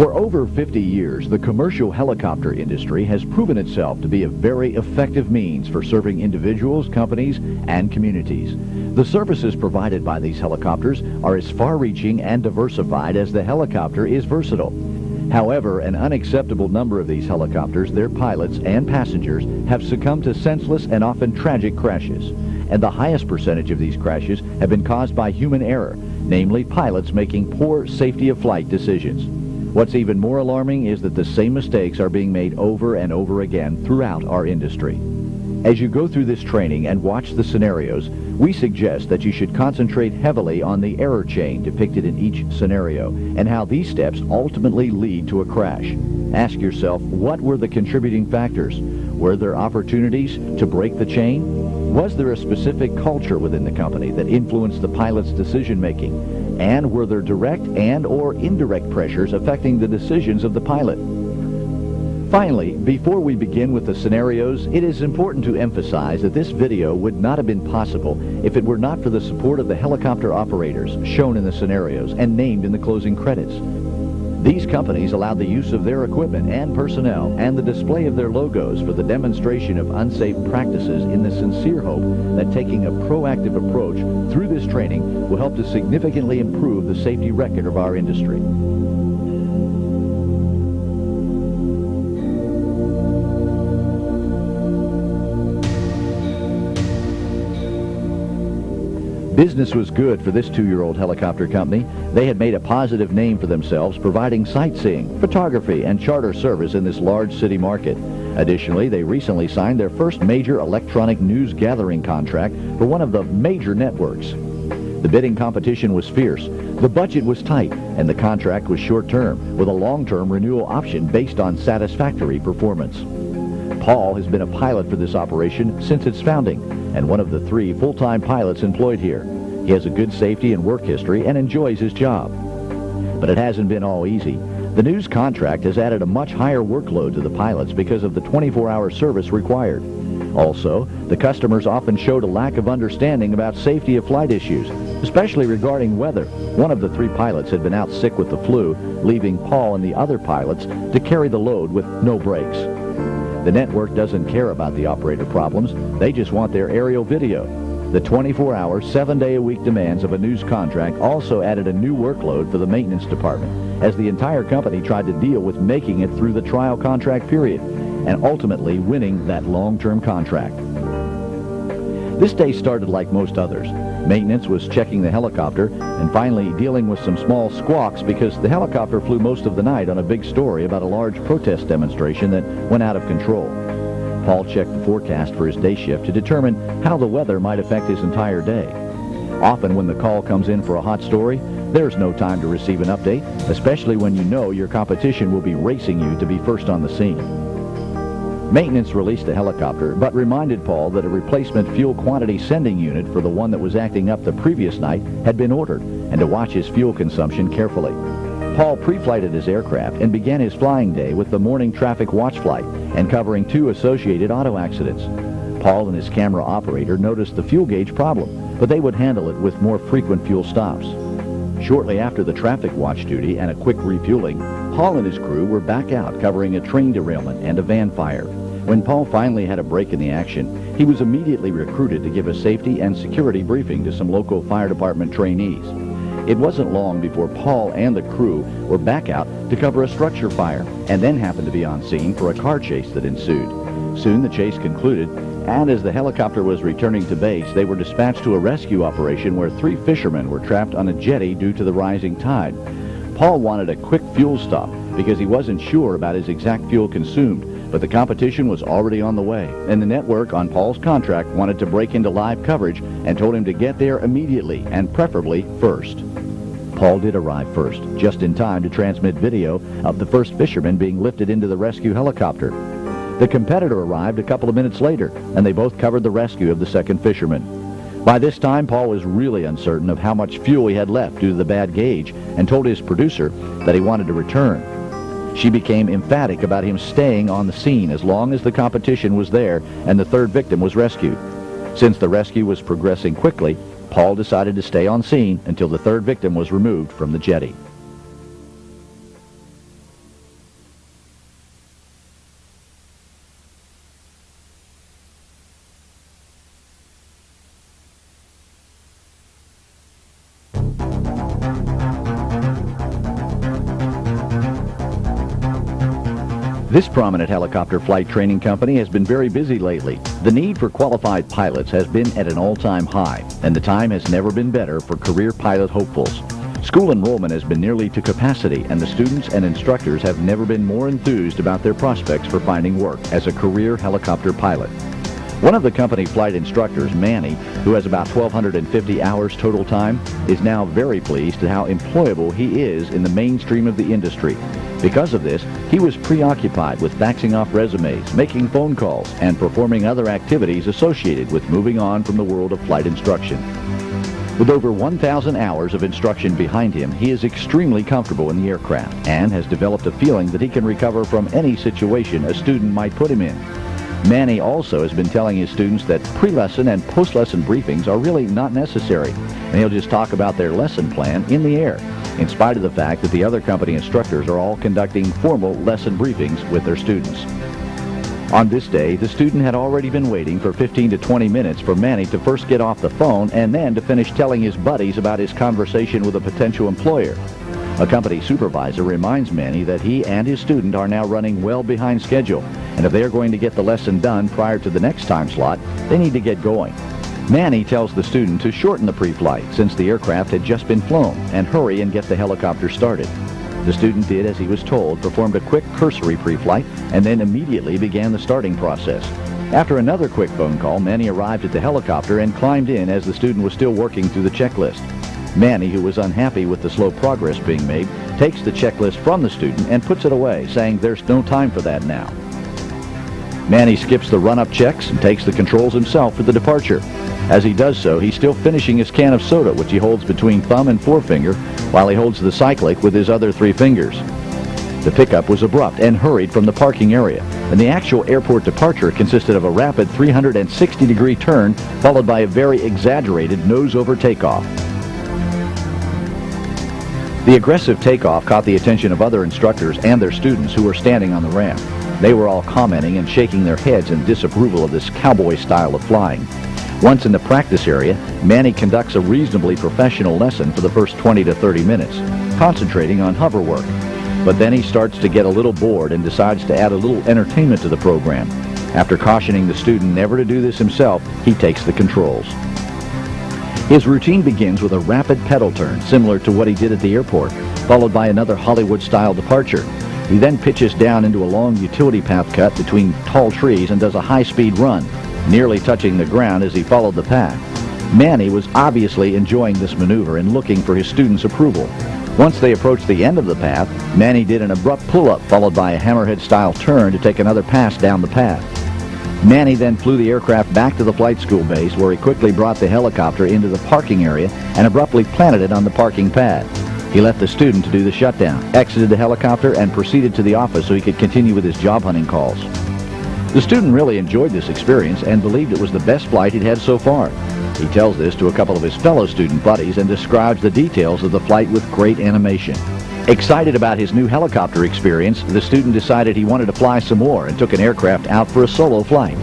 For over 50 years, the commercial helicopter industry has proven itself to be a very effective means for serving individuals, companies, and communities. The services provided by these helicopters are as far-reaching and diversified as the helicopter is versatile. However, an unacceptable number of these helicopters, their pilots, and passengers have succumbed to senseless and often tragic crashes. And the highest percentage of these crashes have been caused by human error, namely pilots making poor safety of flight decisions. What's even more alarming is that the same mistakes are being made over and over again throughout our industry. As you go through this training and watch the scenarios, we suggest that you should concentrate heavily on the error chain depicted in each scenario and how these steps ultimately lead to a crash. Ask yourself, what were the contributing factors? Were there opportunities to break the chain? Was there a specific culture within the company that influenced the pilot's decision-making? And were there direct and or indirect pressures affecting the decisions of the pilot? Finally, before we begin with the scenarios, it is important to emphasize that this video would not have been possible if it were not for the support of the helicopter operators shown in the scenarios and named in the closing credits. These companies allowed the use of their equipment and personnel and the display of their logos for the demonstration of unsafe practices in the sincere hope that taking a proactive approach through this training will help to significantly improve the safety record of our industry. Business was good for this 2-year-old helicopter company. They had made a positive name for themselves, providing sightseeing, photography, and charter service in this large city market. Additionally, they recently signed their first major electronic news gathering contract for one of the major networks. The bidding competition was fierce, the budget was tight, and the contract was short-term, with a long-term renewal option based on satisfactory performance. Paul has been a pilot for this operation since its founding, and one of the 3 full-time pilots employed here. He has a good safety and work history and enjoys his job. But it hasn't been all easy. The news contract has added a much higher workload to the pilots because of the 24-hour service required. Also, the customers often showed a lack of understanding about safety of flight issues, especially regarding weather. One of the 3 pilots had been out sick with the flu, leaving Paul and the other pilots to carry the load with no breaks. The network doesn't care about the operator problems. They just want their aerial video. The 24-hour, 7-day-a-week demands of a news contract also added a new workload for the maintenance department, as the entire company tried to deal with making it through the trial contract period and ultimately winning that long-term contract. This day started like most others. Maintenance was checking the helicopter and finally dealing with some small squawks because the helicopter flew most of the night on a big story about a large protest demonstration that went out of control. Paul checked the forecast for his day shift to determine how the weather might affect his entire day. Often when the call comes in for a hot story, there's no time to receive an update, especially when you know your competition will be racing you to be first on the scene. Maintenance released the helicopter, but reminded Paul that a replacement fuel quantity sending unit for the one that was acting up the previous night had been ordered, and to watch his fuel consumption carefully. Paul pre-flighted his aircraft and began his flying day with the morning traffic watch flight and covering 2 associated auto accidents. Paul and his camera operator noticed the fuel gauge problem, but they would handle it with more frequent fuel stops. Shortly after the traffic watch duty and a quick refueling, Paul and his crew were back out covering a train derailment and a van fire. When Paul finally had a break in the action, he was immediately recruited to give a safety and security briefing to some local fire department trainees. It wasn't long before Paul and the crew were back out to cover a structure fire and then happened to be on scene for a car chase that ensued. Soon the chase concluded, and as the helicopter was returning to base, they were dispatched to a rescue operation where 3 fishermen were trapped on a jetty due to the rising tide. Paul wanted a quick fuel stop because he wasn't sure about his exact fuel consumed, but the competition was already on the way, and the network on Paul's contract wanted to break into live coverage and told him to get there immediately and preferably first. Paul did arrive first, just in time to transmit video of the first fisherman being lifted into the rescue helicopter. The competitor arrived a couple of minutes later, and they both covered the rescue of the second fisherman. By this time, Paul was really uncertain of how much fuel he had left due to the bad gauge and told his producer that he wanted to return. She became emphatic about him staying on the scene as long as the competition was there and the 3rd victim was rescued. Since the rescue was progressing quickly, Paul decided to stay on scene until the 3rd victim was removed from the jetty. This prominent helicopter flight training company has been very busy lately. The need for qualified pilots has been at an all-time high, and the time has never been better for career pilot hopefuls. School enrollment has been nearly to capacity, and the students and instructors have never been more enthused about their prospects for finding work as a career helicopter pilot. One of the company flight instructors, Manny, who has about 1,250 hours total time, is now very pleased at how employable he is in the mainstream of the industry. Because of this, he was preoccupied with faxing off resumes, making phone calls, and performing other activities associated with moving on from the world of flight instruction. With over 1,000 hours of instruction behind him, he is extremely comfortable in the aircraft and has developed a feeling that he can recover from any situation a student might put him in. Manny also has been telling his students that pre-lesson and post-lesson briefings are really not necessary, and he'll just talk about their lesson plan in the air, in spite of the fact that the other company instructors are all conducting formal lesson briefings with their students. On this day, the student had already been waiting for 15 to 20 minutes for Manny to first get off the phone and then to finish telling his buddies about his conversation with a potential employer. A company supervisor reminds Manny that he and his student are now running well behind schedule, and if they are going to get the lesson done prior to the next time slot, they need to get going. Manny tells the student to shorten the pre-flight since the aircraft had just been flown and hurry and get the helicopter started. The student did as he was told, performed a quick cursory pre-flight, and then immediately began the starting process. After another quick phone call, Manny arrived at the helicopter and climbed in as the student was still working through the checklist. Manny, who was unhappy with the slow progress being made, takes the checklist from the student and puts it away, saying there's no time for that now. Manny skips the run-up checks and takes the controls himself for the departure. As he does so, he's still finishing his can of soda, which he holds between thumb and forefinger, while he holds the cyclic with his other three fingers. The pickup was abrupt and hurried from the parking area, and the actual airport departure consisted of a rapid 360-degree turn, followed by a very exaggerated nose-over takeoff. The aggressive takeoff caught the attention of other instructors and their students who were standing on the ramp. They were all commenting and shaking their heads in disapproval of this cowboy style of flying. Once in the practice area, Manny conducts a reasonably professional lesson for the first 20 to 30 minutes, concentrating on hover work. But then he starts to get a little bored and decides to add a little entertainment to the program. After cautioning the student never to do this himself, he takes the controls. His routine begins with a rapid pedal turn, similar to what he did at the airport, followed by another Hollywood-style departure. He then pitches down into a long utility path cut between tall trees and does a high-speed run, nearly touching the ground as he followed the path. Manny was obviously enjoying this maneuver and looking for his students' approval. Once they approached the end of the path, Manny did an abrupt pull-up followed by a hammerhead-style turn to take another pass down the path. Manny then flew the aircraft back to the flight school base, where he quickly brought the helicopter into the parking area and abruptly planted it on the parking pad. He left the student to do the shutdown, exited the helicopter, and proceeded to the office so he could continue with his job hunting calls. The student really enjoyed this experience and believed it was the best flight he'd had so far. He tells this to a couple of his fellow student buddies and describes the details of the flight with great animation. Excited about his new helicopter experience, the student decided he wanted to fly some more and took an aircraft out for a solo flight.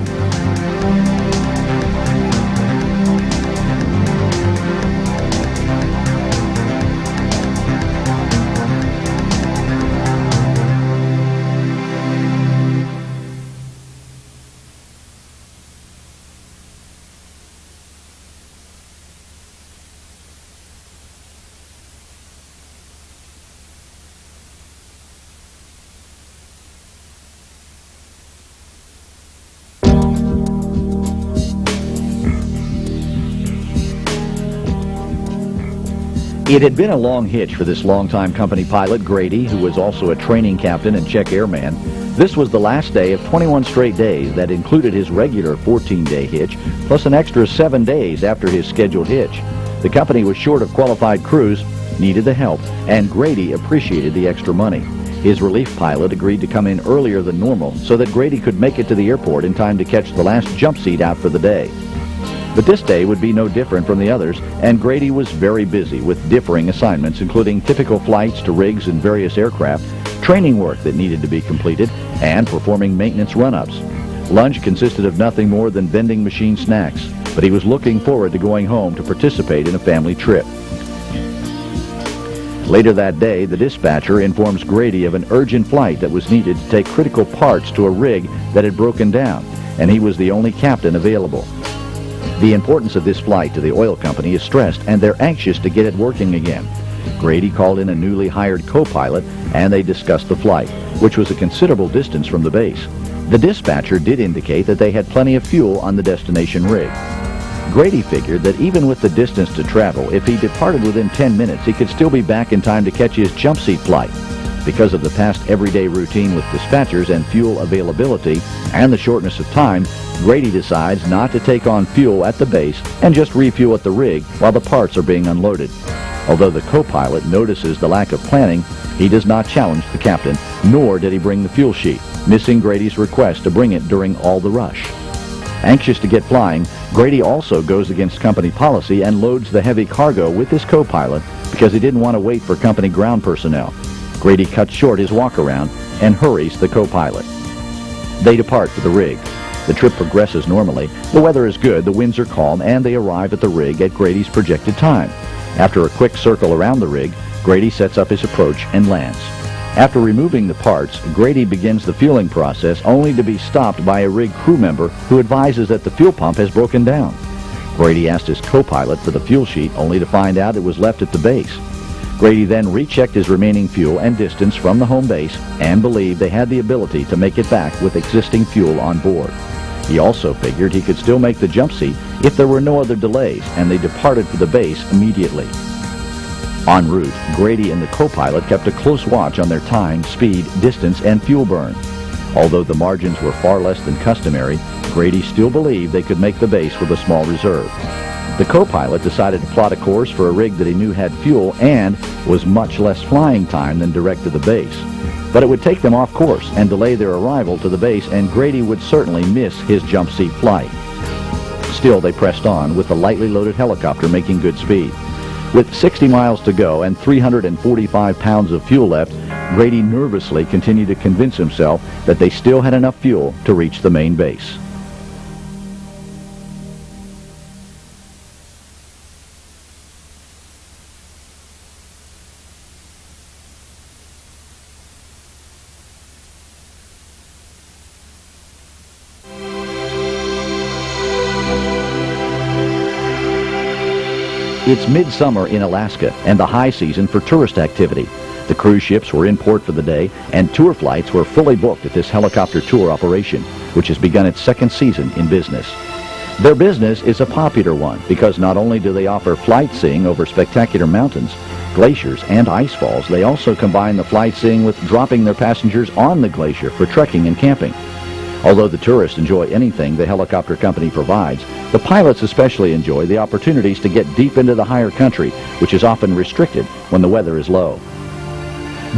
It had been a long hitch for this longtime company pilot, Grady, who was also a training captain and check airman. This was the last day of 21 straight days that included his regular 14-day hitch, plus an extra 7 days after his scheduled hitch. The company was short of qualified crews, needed the help, and Grady appreciated the extra money. His relief pilot agreed to come in earlier than normal so that Grady could make it to the airport in time to catch the last jump seat out for the day. But this day would be no different from the others, and Grady was very busy with differing assignments, including typical flights to rigs and various aircraft, training work that needed to be completed, and performing maintenance run-ups. Lunch consisted of nothing more than vending machine snacks, but he was looking forward to going home to participate in a family trip. Later that day, the dispatcher informs Grady of an urgent flight that was needed to take critical parts to a rig that had broken down, and he was the only captain available. The importance of this flight to the oil company is stressed, and they're anxious to get it working again. Grady called in a newly hired co-pilot, and they discussed the flight, which was a considerable distance from the base. The dispatcher did indicate that they had plenty of fuel on the destination rig. Grady figured that even with the distance to travel, if he departed within 10 minutes, he could still be back in time to catch his jump seat flight. Because of the past everyday routine with dispatchers and fuel availability and the shortness of time, Grady decides not to take on fuel at the base and just refuel at the rig while the parts are being unloaded. Although the co-pilot notices the lack of planning, he does not challenge the captain, nor did he bring the fuel sheet, missing Grady's request to bring it during all the rush. Anxious to get flying, Grady also goes against company policy and loads the heavy cargo with his co-pilot because he didn't want to wait for company ground personnel. Grady cuts short his walk-around and hurries the co-pilot. They depart for the rig. The trip progresses normally. The weather is good, the winds are calm, and they arrive at the rig at Grady's projected time. After a quick circle around the rig, Grady sets up his approach and lands. After removing the parts, Grady begins the fueling process only to be stopped by a rig crew member who advises that the fuel pump has broken down. Grady asked his co-pilot for the fuel sheet only to find out it was left at the base. Grady then rechecked his remaining fuel and distance from the home base and believed they had the ability to make it back with existing fuel on board. He also figured he could still make the jump seat if there were no other delays, and they departed for the base immediately. En route, Grady and the co-pilot kept a close watch on their time, speed, distance, and fuel burn. Although the margins were far less than customary, Grady still believed they could make the base with a small reserve. The co-pilot decided to plot a course for a rig that he knew had fuel and was much less flying time than direct to the base. But it would take them off course and delay their arrival to the base, and Grady would certainly miss his jump seat flight. Still, they pressed on, with the lightly loaded helicopter making good speed. With 60 miles to go and 345 pounds of fuel left, Grady nervously continued to convince himself that they still had enough fuel to reach the main base. It's midsummer in Alaska and the high season for tourist activity. The cruise ships were in port for the day, and tour flights were fully booked at this helicopter tour operation, which has begun its second season in business. Their business is a popular one because not only do they offer flight seeing over spectacular mountains, glaciers, and ice falls, they also combine the flight seeing with dropping their passengers on the glacier for trekking and camping. Although the tourists enjoy anything the helicopter company provides, the pilots especially enjoy the opportunities to get deep into the higher country, which is often restricted when the weather is low.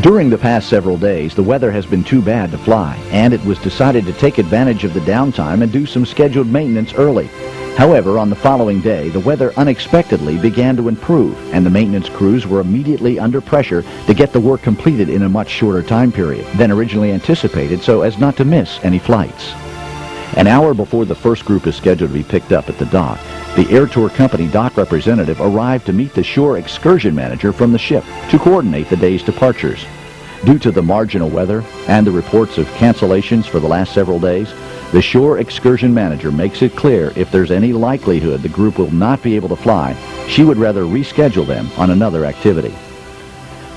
During the past several days, the weather has been too bad to fly, and it was decided to take advantage of the downtime and do some scheduled maintenance early. However, on the following day, the weather unexpectedly began to improve, and the maintenance crews were immediately under pressure to get the work completed in a much shorter time period than originally anticipated so as not to miss any flights. An hour before the first group is scheduled to be picked up at the dock, the Air Tour Company dock representative arrived to meet the shore excursion manager from the ship to coordinate the day's departures. Due to the marginal weather and the reports of cancellations for the last several days, the shore excursion manager makes it clear if there's any likelihood the group will not be able to fly, she would rather reschedule them on another activity.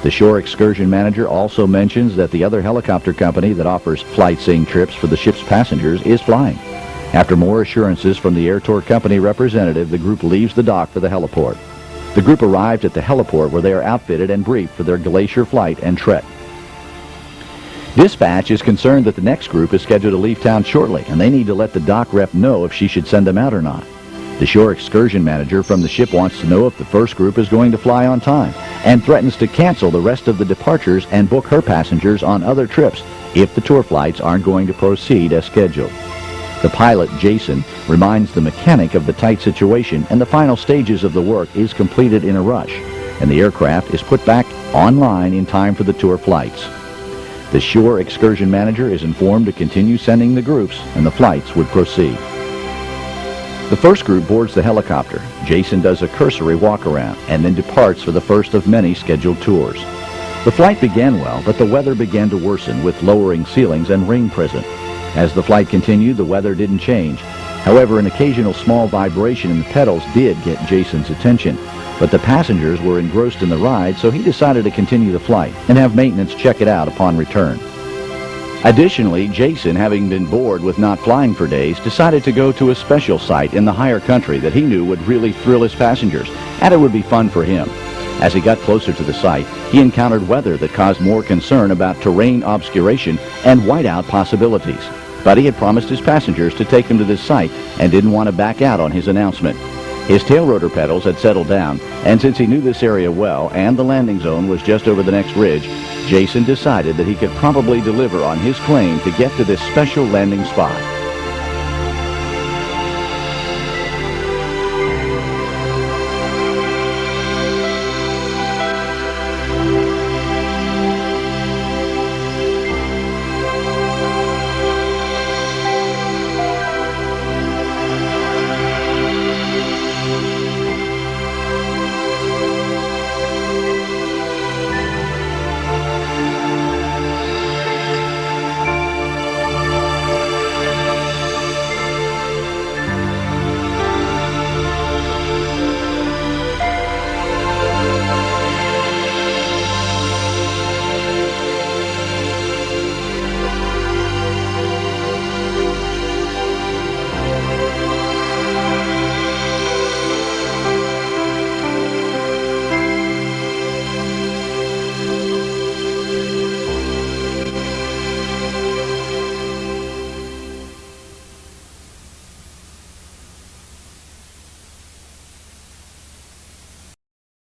The shore excursion manager also mentions that the other helicopter company that offers flight seeing trips for the ship's passengers is flying. After more assurances from the Air Tour Company representative, the group leaves the dock for the heliport. The group arrived at the heliport where they are outfitted and briefed for their glacier flight and trek. Dispatch is concerned that the next group is scheduled to leave town shortly, and they need to let the dock rep know if she should send them out or not. The shore excursion manager from the ship wants to know if the first group is going to fly on time, and threatens to cancel the rest of the departures and book her passengers on other trips if the tour flights aren't going to proceed as scheduled. The pilot, Jason, reminds the mechanic of the tight situation, and the final stages of the work is completed in a rush, and the aircraft is put back online in time for the tour flights. The shore excursion manager is informed to continue sending the groups, and the flights would proceed. The first group boards the helicopter. Jason does a cursory walk-around and then departs for the first of many scheduled tours. The flight began well, but the weather began to worsen with lowering ceilings and rain present. As the flight continued, the weather didn't change. However, an occasional small vibration in the pedals did get Jason's attention. But the passengers were engrossed in the ride, so he decided to continue the flight and have maintenance check it out upon return. Additionally, Jason, having been bored with not flying for days, decided to go to a special site in the higher country that he knew would really thrill his passengers, and it would be fun for him. As he got closer to the site, he encountered weather that caused more concern about terrain obscuration and whiteout possibilities. But he had promised his passengers to take him to this site and didn't want to back out on his announcement. His tail rotor pedals had settled down, and since he knew this area well and the landing zone was just over the next ridge, Jason decided that he could probably deliver on his claim to get to this special landing spot.